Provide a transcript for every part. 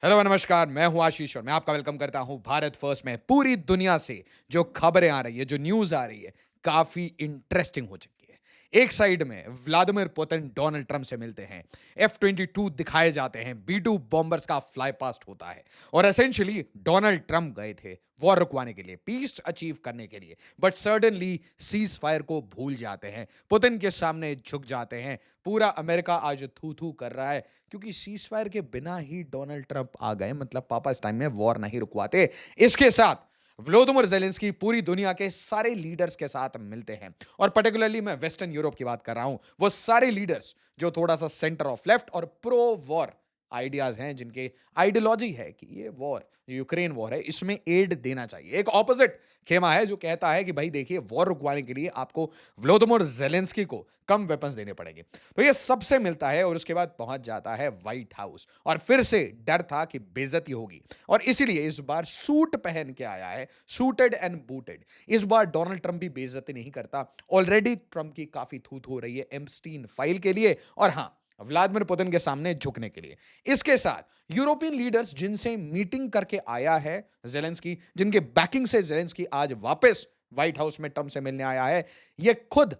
Hello नमस्कार, मैं हूं आशीष और मैं आपका वेलकम करता हूं भारत फर्स्ट में। पूरी दुनिया से जो खबरें आ रही है, जो न्यूज़ आ रही है, काफ़ी इंटरेस्टिंग हो चुकी है। एक साइड में व्लादिमीर पुतिन डोनाल्ड ट्रंप से मिलते हैं, F-22 दिखाए जाते हैं, B-2 बॉम्बर्स का फ्लाई पास्ट होता है और एसेंशियली डोनाल्ड ट्रंप गए थे वॉर रुकवाने के लिए, पीस अचीव करने के लिए, बट सडनली सीज फायर को भूल जाते हैं, पुतिन के सामने झुक जाते हैं। पूरा अमेरिका आज थू थू कर रहा है क्योंकि सीज फायर के बिना ही डोनाल्ड ट्रंप आ गए, मतलब पापा इस टाइम में वॉर नहीं रुकवाते। इसके साथ व्लोदिमीर ज़ेलेंस्की पूरी दुनिया के सारे लीडर्स के साथ मिलते हैं और पर्टिकुलरली मैं वेस्टर्न यूरोप की बात कर रहा हूं। वो सारे लीडर्स जो थोड़ा सा सेंटर ऑफ लेफ्ट और प्रो वॉर आइडियाज हैं, जिनके आइडियोलॉजी है कि ये वॉर, यूक्रेन वॉर है, इसमें एड देना चाहिए। एक ऑपोजिट खेमा है जो कहता है कि भाई देखिए, वॉर रुकवाने के लिए आपको व्लोदिमीर ज़ेलेंस्की को कम वेपन्स देने पड़ेंगे। तो ये सबसे मिलता है और उसके बाद पहुंच जाता है व्हाइट हाउस और फिर से डर था कि बेइज्जती होगी और इसीलिए इस बार सूट पहन के आया है, सूटेड एंड बूटेड। इस बार डोनाल्ड ट्रंप भी बेइज्जती नहीं करता। ऑलरेडी ट्रंप की काफी थूथ हो रही है एप्स्टीन फाइल के लिए और हां, व्लादिमीर पुतिन के सामने झुकने के लिए। इसके साथ यूरोपियन लीडर्स जिनसे मीटिंग करके आया है जेलेंस्की, जिनके बैकिंग से जेलेंस्की आज वापस व्हाइट हाउस में ट्रंप से मिलने आया है, ये खुद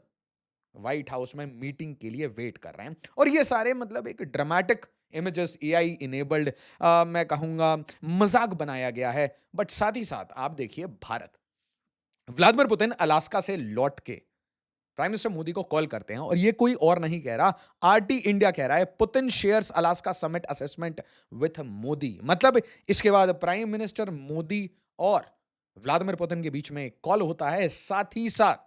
व्हाइट हाउस में मीटिंग के लिए वेट कर रहे हैं और ये सारे मतलब एक ड्रामेटिक इमेजेस, एआई इनेबल्ड, मैं कहूंगा मजाक बनाया गया है। बट साथ ही साथ आप देखिए, भारत, व्लादिमीर पुतिन अलास्का से लौट के प्राइम मिनिस्टर मोदी को कॉल करते हैं और ये कोई और नहीं कह रहा, आरटी इंडिया कह रहा है, Putin shares Alaska summit assessment with Modi. मतलब इसके बाद प्राइम मिनिस्टर मोदी और व्लादिमीर पुतिन के बीच में कॉल होता है, साथ ही साथ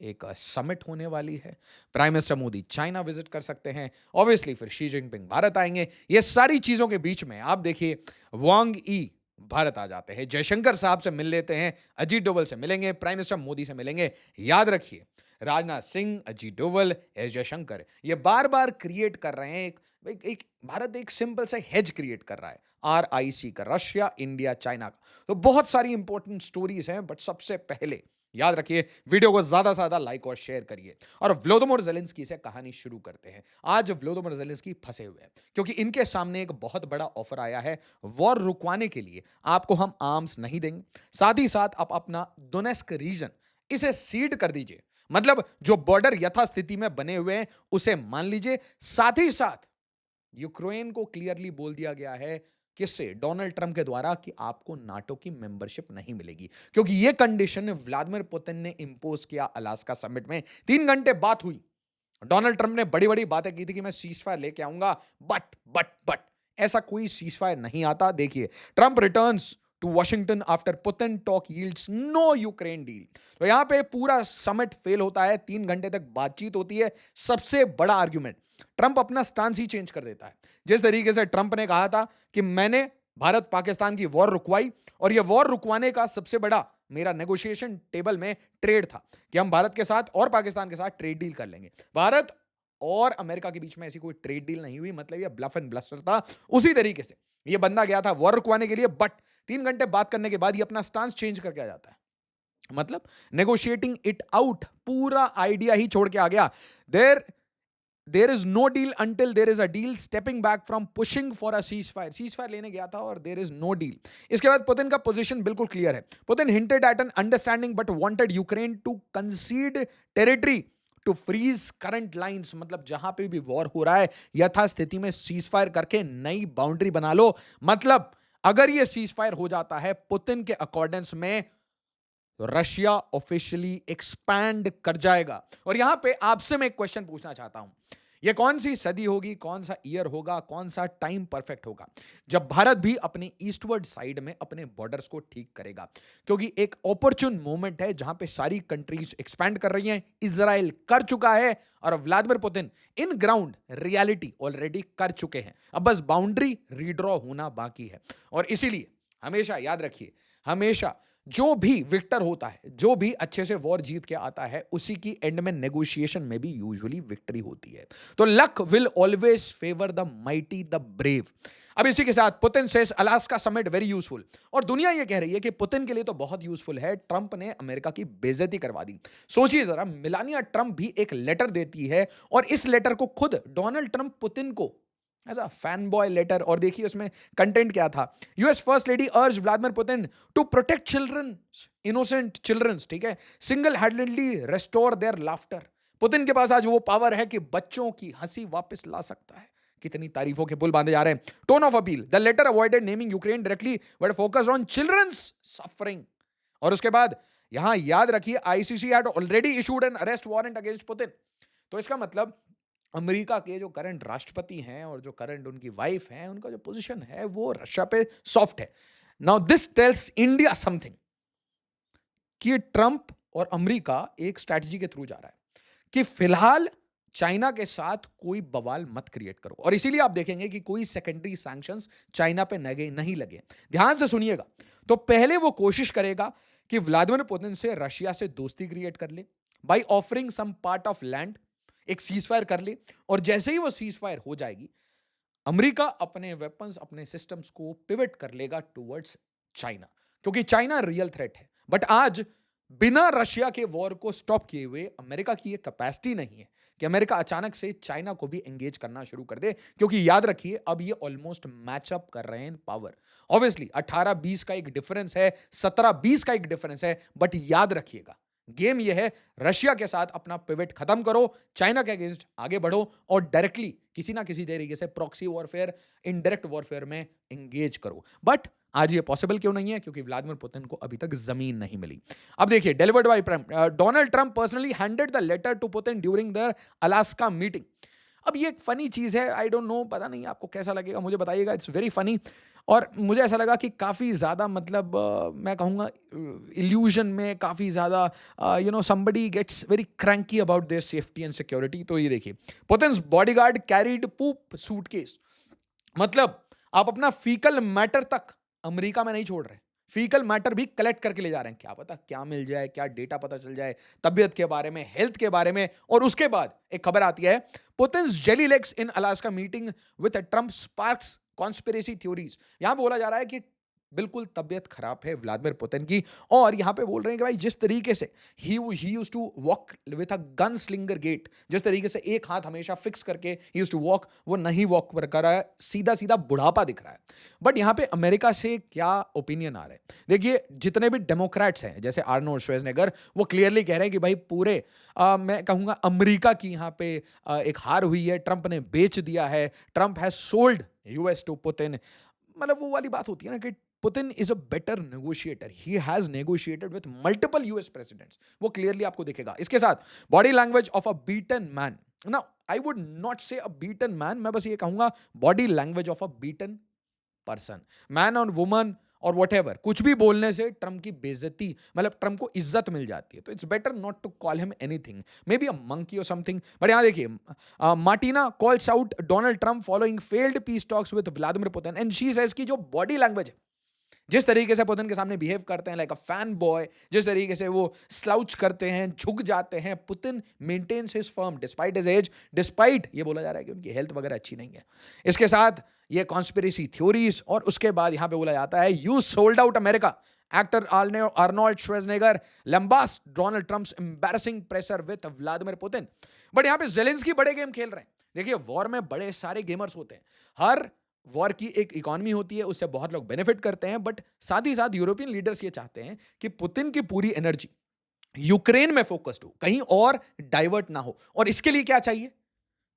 एक समिट होने वाली है। Prime minister Modi China visit कर सकते हैं, ऑब्वियसली फिर शी जिनपिंग भारत आएंगे। ये सारी चीजों के बीच में आप देखिए, वांग ई भारत आ जाते हैं, जयशंकर साहब से मिल लेते हैं, अजीत डोवल से मिलेंगे, प्राइम मिनिस्टर मोदी से मिलेंगे। याद रखिए, राजनाथ सिंह, अजीत डोवल, एस जयशंकर ये बार बार क्रिएट कर रहे हैं एक भारत एक सिंपल सा हेज क्रिएट कर रहा है, RIC का, रशिया इंडिया चाइना का। तो बहुत सारी इंपॉर्टेंट स्टोरीज हैं, बट सबसे पहले याद रखिए, वीडियो को ज्यादा से ज्यादा लाइक और शेयर करिए और व्लोदिमीर ज़ेलेंस्की से कहानी शुरू करते हैं। आज व्लोदिमीर ज़ेलेंस्की फंसे हुए हैं क्योंकि इनके सामने एक बहुत बड़ा ऑफर आया है वॉर रुकवाने के लिए। आपको हम आर्म्स नहीं देंगे, साथ ही साथ आप अपना डोनेस्क रीजन इसे सीड कर दीजिए, मतलब जो बॉर्डर यथास्थिति में बने हुए हैं उसे मान लीजिए। साथ ही साथ यूक्रेन को क्लियरली बोल दिया गया है, किससे, डोनाल्ड ट्रंप के द्वारा, कि आपको नाटो की मेंबरशिप नहीं मिलेगी क्योंकि यह कंडीशन व्लादिमीर पुतिन ने इंपोज किया अलास्का समिट में। 3 घंटे बात हुई, डोनाल्ड ट्रंप ने बड़ी बड़ी बातें की थी कि मैं सीज फायर लेके आऊंगा, बट ऐसा कोई सीज फायर नहीं आता। देखिए, Trump returns to Washington after Putin talk yields no Ukraine deal. तो यहां पे पूरा समिट फेल होता है, 3 घंटे तक बातचीत होती है। सबसे बड़ा आर्ग्यूमेंट, ट्रंप अपना स्टांस ही चेंज कर देता है। जिस तरीके से ट्रंप ने कहा था कि मैंने भारत पाकिस्तान की वॉर रुकवाई और यह वॉर रुकवाने का सबसे बड़ा मेरा नेगोशिएशन टेबल में ट्रेड था कि हम भारत के साथ और पाकिस्तान के साथ ट्रेड डील कर लेंगे। भारत और अमेरिका के बीच में ऐसी कोई ट्रेड डील नहीं हुई, मतलब ये ब्लफ एंड ब्लस्टर था। उसी तरीके से ये बंदा गया था वॉर रुकवाने के लिए, बट 3 घंटे बात करने के बाद ये अपना स्टांस चेंज करके आ जाता है। मतलब नेगोशिएटिंग इट आउट, पूरा आइडिया ही छोड़ के आ गया। There is no deal until there is a deal, stepping back from pushing for a cease fire. Cease fire लेने गया था और देर इज नो डील। इसके बाद पुतिन का पोजीशन बिल्कुल क्लियर है। Putin hinted at an understanding but wanted Ukraine to concede territory to freeze current lines. मतलब जहां पे भी वॉर हो रहा है, यथास्थिति में सीज फायर करके नई बाउंड्री बना लो। मतलब अगर ये सीज फायर हो जाता है पुतिन के अकॉर्डेंस में, तो रशिया ऑफिशियली एक्सपैंड कर जाएगा। और यहां पे आपसे मैं एक क्वेश्चन पूछना चाहता हूं, यह कौन सी सदी होगी, कौन सा ईयर होगा, कौन सा टाइम परफेक्ट होगा जब भारत भी अपनी ईस्टवर्ड साइड में अपने बॉर्डर्स को ठीक करेगा? क्योंकि एक अपॉर्चुन मोमेंट है जहां पे सारी कंट्रीज एक्सपैंड कर रही हैं। इजराइल कर चुका है और Vladimir Putin in ground reality already कर चुके हैं। अब बस बाउंड्री रीड्रॉ होना बाकी है। और इसीलिए हमेशा याद रखिए, हमेशा जो भी विक्टर होता है, जो भी अच्छे से वॉर जीत के आता है, उसी की एंड में नेगोशिएशन में भी यूजुअली विक्ट्री होती है। तो luck will always favour the mighty, the brave. अब इसी के साथ Putin says Alaska summit very useful, और दुनिया यह कह रही है कि पुतिन के लिए तो बहुत यूजफुल है, ट्रंप ने अमेरिका की बेइज्जती करवा दी। सोचिए जरा, मिलानिया ट्रंप भी एक लेटर देती है और इस लेटर को खुद डोनाल्ड ट्रंप पुतिन को as a fan boy letter. और देखिए उसमें कंटेंट क्या था। US first lady urge Vladimir Putin to protect children, innocent childrens, ठीक है, single handedly restore their laughter. Putin के पास आज वो पावर है कि बच्चों की हंसी वापस ला सकता है। कितनी तारीफों के पुल बांधे जा रहे हैं। Tone of appeal, the letter avoided naming Ukraine directly but focused on childrens suffering. और उसके बाद यहां याद रखिए, ICC had already issued an arrest warrant against Putin. तो इसका मतलब अमेरिका के जो करंट राष्ट्रपति हैं और जो करंट उनकी वाइफ हैं, उनका जो पोजीशन है वो रशिया पे सॉफ्ट है। Now this tells India something कि ट्रंप और अमेरिका एक स्ट्रैटेजी के थ्रू जा रहा है कि फिलहाल चाइना के साथ कोई बवाल मत क्रिएट करो। और इसीलिए आप देखेंगे कि कोई सेकेंडरी सैंक्शंस चाइना पे नहीं लगे। ध्यान से सुनिएगा। तो पहले वो कोशिश करेगा कि व्लादिमीर पुतिन से रशिया से दोस्ती क्रिएट कर ले by offering some part of land, एक सीज फायर कर ले। और जैसे ही वो सीज फायर हो जाएगी, अमेरिका अपने वेपन्स, अपने सिस्टम्स को पिवट कर लेगा टुवर्ड्स चाइना, क्योंकि चाइना रियल थ्रेट है। बट आज बिना रशिया के वॉर को स्टॉप किए हुए अमेरिका की ये कैपेसिटी नहीं है कि अमेरिका अचानक से चाइना को भी एंगेज करना शुरू कर दे, क्योंकि याद रखिए अब ये ऑलमोस्ट मैचअप कर रहे हैं पावर। ऑब्वियसली 18-20 का एक डिफरेंस है, 17-20 का एक डिफरेंस है, बट याद रखिएगा गेम ये है, रशिया के साथ अपना पिवट खत्म करो, चाइना के अगेंस्ट आगे बढ़ो और डायरेक्टली किसी ना किसी तरीके से प्रॉक्सी वॉरफेयर, इनडायरेक्ट वॉरफेयर में एंगेज करो। बट आज ये पॉसिबल क्यों नहीं है? क्योंकि व्लादिमीर पुतिन को अभी तक जमीन नहीं मिली। अब देखिए, delivered by Donald Trump personally handed the letter to Putin during their Alaska meeting. अब ये एक फनी चीज है, आई डोंट नो, पता नहीं आपको कैसा लगेगा, मुझे बताइएगा। It's very funny. और मुझे ऐसा लगा कि काफ़ी ज़्यादा मतलब मैं कहूँगा इल्यूजन में काफ़ी ज़्यादा somebody gets very cranky about their safety and security. तो ये देखिए, Putin's bodyguard carried poop suitcase. मतलब आप अपना फीकल मैटर तक अमेरिका में नहीं छोड़ रहे, फीकल मैटर भी कलेक्ट करके ले जा रहे हैं। क्या पता क्या मिल जाए, क्या डेटा पता चल जाए तबियत के बारे में, हेल्थ के बारे में। और उसके बाद एक खबर आती है, Putin's jelly legs in Alaska meeting with Trump sparks conspiracy theories. यहां बोला जा रहा है कि बिल्कुल तबियत खराब है व्लादिमीर पुतिन की। और यहां पे बोल रहे हैं कि भाई जिस तरीके से ही used to walk with a gunslinger gait, जिस तरीके से एक हाथ हमेशा फिक्स करके ही यूज्ड टू वॉक, वो नहीं वॉक कर रहा है, सीधा सीधा बुढ़ापा दिख रहा है। बट यहां पे अमेरिका से क्या ओपिनियन आ रहे हैं, देखिए, जितने भी डेमोक्रेट्स हैं जैसे आर्नोल्ड श्वार्ज़नेगर, वो क्लियरली कह रहे हैं कि भाई पूरे मैं कहूंगा अमेरिका की यहां पे एक हार हुई है, ट्रंप ने बेच दिया है, Trump has sold US to Putin. मतलब वो वाली बात होती है ना कि Putin is a better negotiator, he has negotiated with multiple US presidents, वो क्लियरली आपको दिखेगा। इसके साथ body language of a beaten man ना, आई वुड नॉट से अ बीटन मैन, मैं बस ये कहूंगा body language of a beaten person, man और वुमन और व्हाटएवर, कुछ भी बोलने से ट्रंप की बेइज्जती, मतलब ट्रंप को इज्जत मिल जाती है। तो it's better not to call him anything, maybe a monkey और समथिंग। बट यहां देखिए, Martina calls out Donald Trump following failed peace talks with Vladimir Putin and she says कि जो बॉडी लैंग्वेज है, जिस तरीके से पुतिन के सामने बिहेव करते हैं लाइक अ फैन बॉय, जिस तरीके से वो स्लाउच करते हैं, झुक जाते हैं, Putin maintains his firm despite his age, despite ये बोला जा रहा है कि उनकी हेल्थ वगैरह अच्छी नहीं है। इसके साथ ये कॉन्स्पिरेसी थ्योरीज, और उसके बाद यहां पे बोला जाता है you sold out America, actor Arnold Schwarzenegger lambasts Donald Trump's embarrassing pressure with Vladimir Putin. But यहां पे जेलेंस्की बड़े गेम खेल रहे हैं। देखिए, वॉर में बड़े सारे गेमर्स होते हैं, हर वॉर की एक इकोनॉमी होती है, उससे बहुत लोग बेनिफिट करते हैं। बट साथ ही साथ यूरोपियन लीडर्स ये चाहते हैं कि पुतिन की पूरी एनर्जी यूक्रेन में फोकस्ड हो, कहीं और डाइवर्ट ना हो। और इसके लिए क्या चाहिए?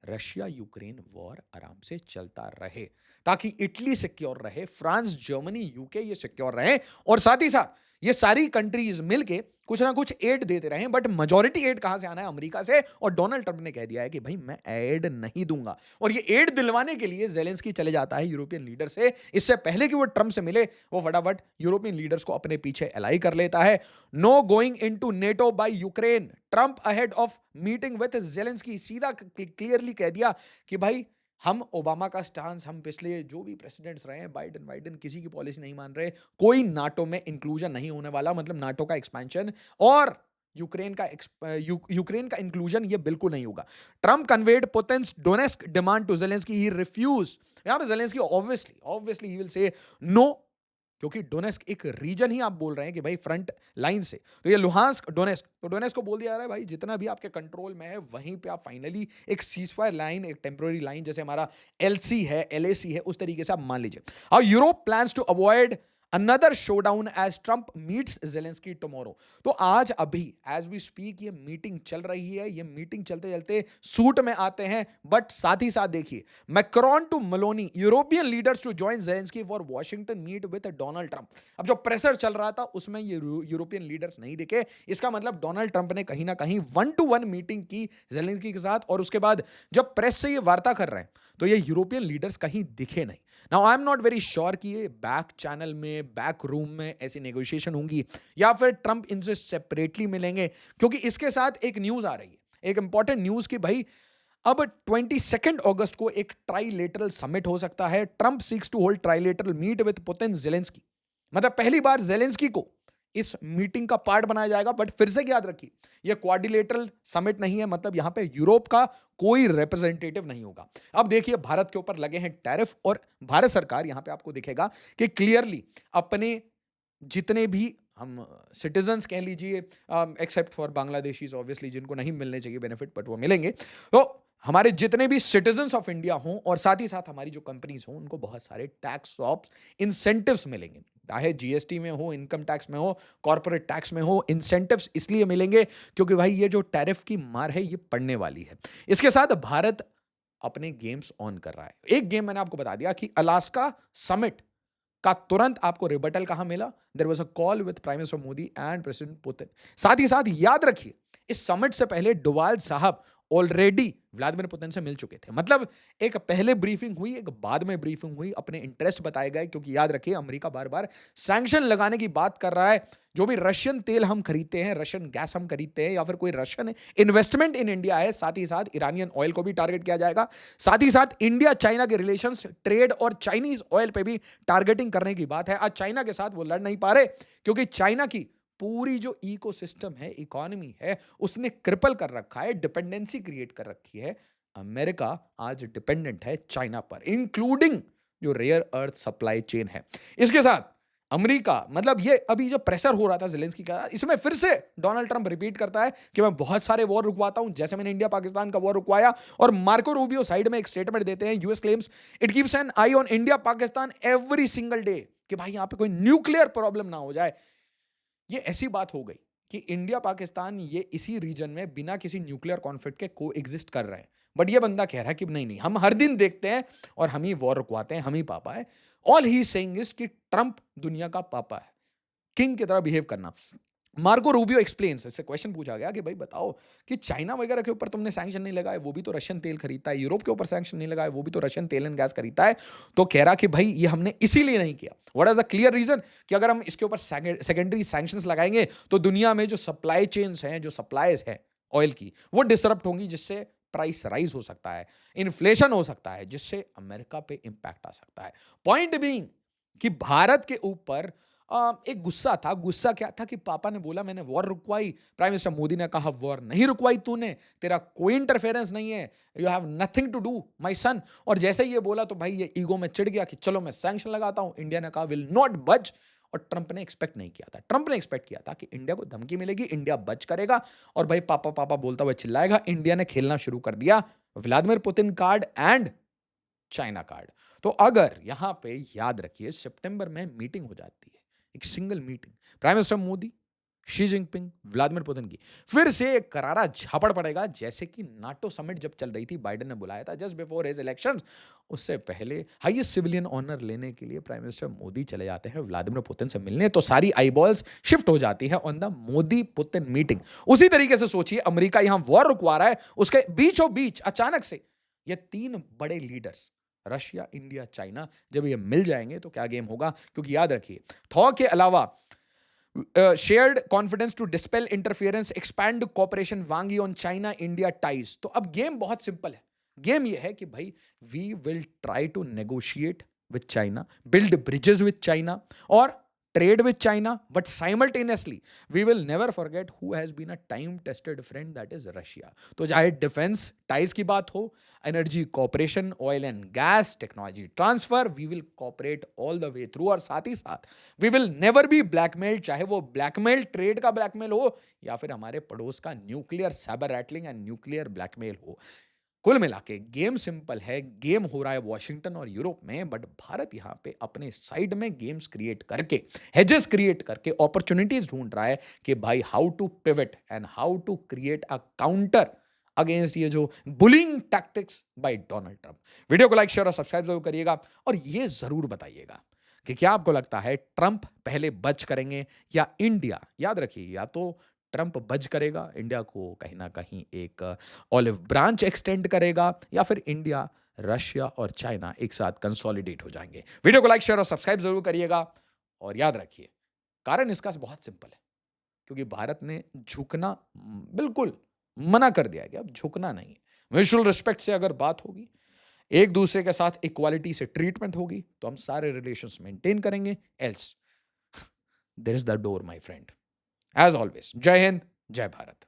रशिया यूक्रेन वॉर आराम से चलता रहे, ताकि इटली सिक्योर रहे, फ्रांस, जर्मनी, यूके ये सिक्योर रहे, और साथ ही साथ ये सारी कंट्रीज मिलके कुछ ना कुछ एड देते रहे। बट मेजॉरिटी एड कहां से आना है? अमेरिका से। और डोनाल्ड ट्रंप ने कह दिया है कि भाई मैं एड नहीं दूंगा। और ये एड दिलवाने के लिए जेलेंस्की चले जाता है यूरोपियन लीडर से। इससे पहले कि वो ट्रंप से मिले, वो फटाफट यूरोपियन लीडर्स को अपने पीछे एलाई कर लेता है। No going into NATO by Ukraine, Trump ahead of meeting with Zelensky, सीधा क्लियरली कह दिया कि भाई हम ओबामा का स्टांस, हम पिछले जो भी प्रेसिडेंट्स रहे हैं, बाइडेन किसी की पॉलिसी नहीं मान रहे, कोई नाटो में इंक्लूजन नहीं होने वाला, मतलब नाटो का एक्सपेंशन और यूक्रेन का इंक्लूजन ये बिल्कुल नहीं होगा। Trump conveyed Putin's Donetsk demand to Zelensky, he refuse. यहां पे Zelensky obviously he will say no, क्योंकि डोनेस्क एक रीजन ही आप बोल रहे हैं कि भाई फ्रंट लाइन से, तो ये लुहांस्क डोनेस्क, तो डोनेस्क को बोल दिया जा रहा है भाई जितना भी आपके कंट्रोल में है वहीं पे आप फाइनली एक सीजफायर लाइन, एक टेम्पररी लाइन, जैसे हमारा एलसी है, एलएसी है, उस तरीके से आप मान लीजिए। और Europe plans to avoid another showdown as Trump meets Zelensky tomorrow. तो आज अभी एज वी स्पीक ये मीटिंग चल रही है, ये मीटिंग चलते चलते सूट में आते हैं, बट साथ ही साथ देखिए Macron to Meloni, European leaders to join Zelensky for Washington meet with Donald Trump. अब जो प्रेशर चल रहा था उसमें ये यूरोपियन लीडर्स नहीं दिखे, इसका मतलब डोनाल्ड ट्रंप ने कहीं ना कहीं 1-to-1 मीटिंग की जेलेंस्की के साथ, और उसके बाद जब प्रेस से ये वार्ता कर रहे हैं तो ये यूरोपियन लीडर्स कहीं दिखे नहीं। Now I am not very sure कि ये बैक चैनल में, बैक रूम में ऐसी नेगोशिएशन होंगी या फिर ट्रंप इनसे सेपरेटली मिलेंगे, क्योंकि इसके साथ एक न्यूज आ रही है, एक इंपॉर्टेंट न्यूज कि भाई अब 22 अगस्त को एक ट्राइलेटरल समिट हो सकता है। Trump seeks to hold trilateral meet with Putin Zelensky, मतलब पहली बार जेलेंस्की को इस मीटिंग का पार्ट बनाया जाएगा। बट फिर से याद रखिए यह क्वाड्रिलेटरल समिट नहीं है, मतलब यहां पे यूरोप का कोई रिप्रेजेंटेटिव नहीं होगा। अब देखिए भारत के ऊपर लगे हैं टैरिफ, और भारत सरकार यहां पे आपको दिखेगा कि क्लियरली अपने जितने भी हम सिटीजन्स कह लीजिए, एक्सेप्ट फॉर बांग्लादेशीज ऑब्वियसली जिनको नहीं मिलने चाहिए बेनिफिट, बट वो मिलेंगे, तो हमारे जितने भी सिटीजन्स ऑफ इंडिया हों और साथ ही साथ हमारी जो कंपनीज हों उनको बहुत सारे टैक्स ऑप्स इंसेंटिव्स मिलेंगे, चाहे जीएसटी में हो, इनकम टैक्स में हो, कॉर्पोरेट टैक्स में हो। इंसेंटिव्स इसलिए मिलेंगे क्योंकि भाई ये जो टैरिफ की मार है ये पड़ने वाली है। इसके साथ भारत अपने गेम्स ऑन कर रहा है। एक गेम मैंने आपको बता दिया कि अलास्का समिट का तुरंत आपको रिबटल कहां मिला, there was a call with prime minister Modi and president Putin. साथ ही साथ याद रखिए इस समिट से पहले डोवाल साहब ऑलरेडी व्लादिमीर पुतिन से मिल चुके थे, मतलब एक पहले ब्रीफिंग हुई, एक बाद में ब्रीफिंग हुई, अपने इंटरेस्ट बताए गए, क्योंकि याद रखिए अमेरिका बार बार सैंक्शन लगाने की बात कर रहा है। जो भी रशियन तेल हम खरीदते हैं, रशियन गैस हम खरीदते हैं, या फिर कोई रशियन इन्वेस्टमेंट इन इंडिया है, साथ ही साथ ईरानियन ऑयल को भी टारगेट किया जाएगा। साथ ही साथ इंडिया चाइना के रिलेशंस, ट्रेड और चाइनीज ऑयल पे भी टारगेटिंग करने की बात है। आज चाइना के साथ वो लड़ नहीं पा रहे क्योंकि चाइना की पूरी जो इकोसिस्टम है, इकोनॉमी है, उसने क्रिपल कर रखा है, डिपेंडेंसी क्रिएट कर रखी है। अमेरिका आज डिपेंडेंट है चाइना पर, इंक्लूडिंग जो रेयर अर्थ सप्लाई चेन है। इसके साथ अमेरिका, मतलब ये अभी जो प्रेशर हो रहा था जेलेंस्की का, इसमें फिर से डोनाल्ड ट्रंप रिपीट करता है कि मैं बहुत सारे वॉर रुकवाता हूं, जैसे मैंने इंडिया पाकिस्तान का वॉर रुकवाया। और मार्को रूबियो साइड में एक स्टेटमेंट देते हैं, US claims it keeps an eye on India Pakistan every single day, कि भाई यहां पे कोई न्यूक्लियर प्रॉब्लम ना हो जाए। ये ऐसी बात हो गई कि इंडिया पाकिस्तान ये इसी रीजन में बिना किसी न्यूक्लियर कॉन्फ्लिक्ट के को एग्जिस्ट कर रहे हैं, बट ये बंदा कह रहा है कि नहीं नहीं, हम हर दिन देखते हैं और हम ही वॉर रुकवाते हैं, हम ही पापा है। ऑल ही सेइंग इज कि ट्रंप दुनिया का पापा है, किंग की तरह बिहेव करना। मार्को रूबियो एक्सप्लेन्स, इससे क्वेश्चन पूछा गया कि भाई बताओ कि चाइना वगैरह के ऊपर तुमने सैंक्शन नहीं लगाए, वो भी तो रशियन तेल खरीदता है, यूरोप के ऊपर सैंक्शन नहीं लगाए, वो भी तो रशियन तेल एंड गैस खरीदता है। तो कह रहा कि भाई ये हमने इसीलिए नहीं किया। What is the clear reason कि अगर हम इसके ऊपर सेकेंडरी सैंक्शंस लगाएंगे तो दुनिया में जो सप्लाई चेन्स हैं, जो सप्लाईज है ऑयल की, वो डिसरप्ट होंगी, जिससे प्राइस राइज हो सकता है, इन्फ्लेशन हो सकता है, जिससे अमेरिका पे इंपैक्ट आ सकता है। पॉइंट बीइंग कि भारत के ऊपर एक गुस्सा था। गुस्सा क्या था कि पापा ने बोला मैंने वॉर रुकवाई, प्राइम मिनिस्टर मोदी ने कहा वॉर नहीं रुकवाई तूने, तेरा कोई इंटरफेरेंस नहीं है, you have nothing to do my son. और जैसे ही ये बोला तो भाई ये ईगो में चिढ़ गया कि चलो मैं सैंक्शन लगाता हूं। इंडिया ने कहा विल नॉट बच, और ट्रंप ने एक्सपेक्ट नहीं किया था। ट्रंप ने एक्सपेक्ट किया था कि इंडिया को धमकी मिलेगी, इंडिया बच करेगा, और भाई पापा पापा बोलता हुआ चिल्लाएगा। इंडिया ने खेलना शुरू कर दिया Vladimir Putin card and China card. तो अगर यहां पे याद रखिए सितंबर में मीटिंग हो जाती है, एक single meeting, prime minister Modi, Xi Jinping, Vladimir Putin की, फिर से एक करारा झापड़ पड़ेगा, जैसे कि नाटो समिट जब चल रही थी, बाइडेन ने बुलाया था जस्ट बिफोर हिज इलेक्शंस, उससे पहले हाईएस्ट सिविलियन ऑनर लेने के लिए प्राइम मिनिस्टर मोदी चले जाते हैं व्लादिमीर पुतिन से मिलने, तो सारी आईबॉल्स शिफ्ट हो जाती है on the Modi Putin meeting. उसी तरीके से सोचिए अमेरिका यहां वॉर रुकवा रहा है, उसके बीचों बीच अचानक से ये तीन बड़े लीडर्स, रशिया, इंडिया, चाइना, जब ये मिल जाएंगे तो क्या गेम होगा। क्योंकि याद रखिए थॉ के अलावा shared confidence to dispel interference, expand cooperation, Wang Yi on China India ties. तो अब गेम बहुत सिंपल है। गेम ये है कि भाई we will try to negotiate with China, build bridges with China, और trade with China, but simultaneously, we will never forget who has been a time-tested friend, that is Russia. तो चाहे defence ties की बात हो, energy cooperation, oil and gas, technology transfer, we will cooperate all the way through, और साथ ही साथ we will never be blackmail, चाहे वो ब्लैकमेल ट्रेड का ब्लैकमेल हो या फिर हमारे पड़ोस का nuclear cyber rattling and nuclear blackmail हो। कुल मिला के गेम सिंपल है, गेम हो रहा है वॉशिंगटन और यूरोप में, बट भारत यहां पे अपने साइड में गेम्स क्रिएट करके, हेजेस क्रिएट करके, अपॉर्चुनिटीज ढूंढ रहा है कि भाई how to pivot and how to create a counter against ये जो bullying tactics by Donald Trump. Video को लाइक शेयर और सब्सक्राइब जरूर करिएगा, और ये जरूर बताइएगा कि क्या आपको लगता है ट्रंप पहले बच करेंगे या इंडिया, याद रखिए, या तो ट्रंप बच करेगा, इंडिया को कहीं ना कहीं एक ऑलिव ब्रांच एक्सटेंड करेगा, या फिर इंडिया, रशिया और चाइना एक साथ कंसोलिडेट हो जाएंगे। वीडियो को लाइक शेयर और सब्सक्राइब जरूर करिएगा, और याद रखिए कारण इसका बहुत सिंपल है, क्योंकि भारत ने झुकना बिल्कुल मना कर दिया है कि अब झुकना नहीं है। म्यूचुअल रिस्पेक्ट से अगर बात होगी, एक दूसरे के साथ इक्वालिटी से ट्रीटमेंट होगी, तो हम सारे रिलेशंस मेंटेन करेंगे, else there is the door my friend. As always, जय हिंद, जय भारत।